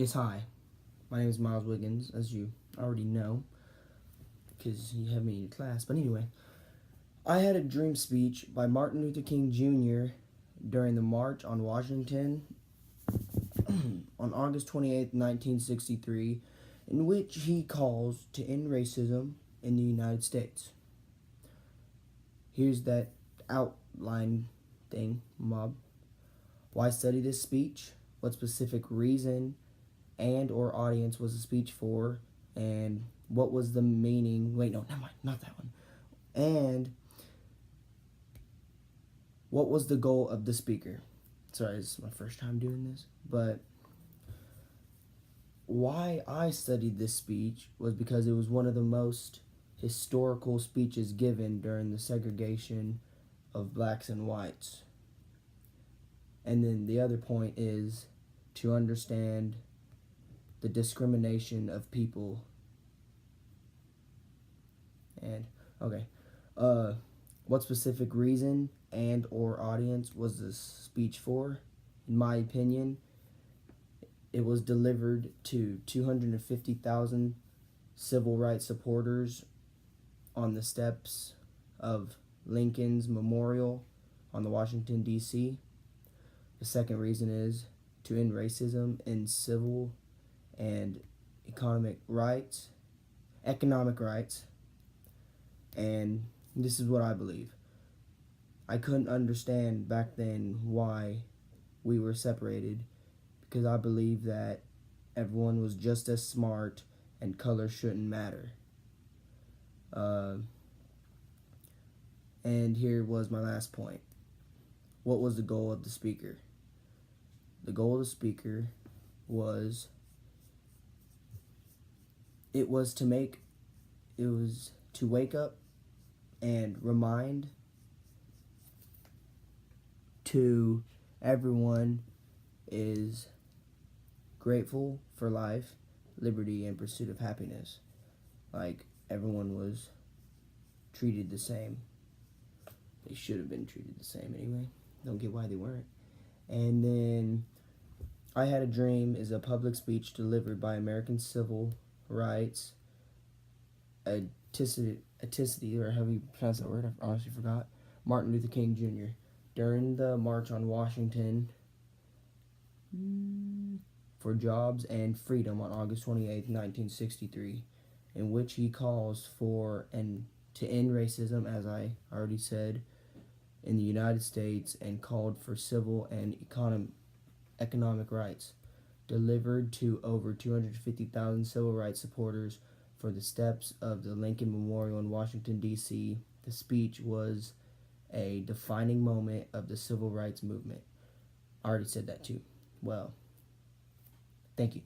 Yes, hi. My name is Miles Wiggins, as you already know, because you have me in your class. But anyway, I had a dream speech by Martin Luther King Jr. during the March on Washington on August 28th, 1963, in which he calls to end racism in the United States. Here's that outline thing, mob. Why study this speech? What specific reason and or audience was the speech for, and what was the meaning? Wait, no, never mind, not that one. And what was the goal of the speaker? Sorry, this is my first time doing this, but why I studied this speech was because it was one of the most historical speeches given during the segregation of blacks and whites. And then the other point is to understand the discrimination of people. And okay, what specific reason and or audience was this speech for? In my opinion, it was delivered to 250,000 civil rights supporters on the steps of Lincoln's Memorial on the Washington, D.C. The second reason is to end racism in civil and economic rights. And this is what I believe. I couldn't understand back then why we were separated, because I believe that everyone was just as smart and color shouldn't matter. And here was my last point. What was the goal of the speaker? The goal of the speaker was to wake up and remind to everyone is grateful for life, liberty, and pursuit of happiness. Like, everyone was treated the same. They should have been treated the same anyway. Don't get why they weren't. And then I Had a Dream is a public speech delivered by American civil rights atrocity, or however you pronounce that word, I honestly forgot, Martin Luther King Jr. during the March on Washington for Jobs and Freedom on August 28th, 1963, in which he calls for to end racism, as I already said, in the United States, and called for civil and economic rights, delivered to over 250,000 civil rights supporters for the steps of the Lincoln Memorial in Washington, D.C. The speech was a defining moment of the civil rights movement. I already said that too. Well, thank you.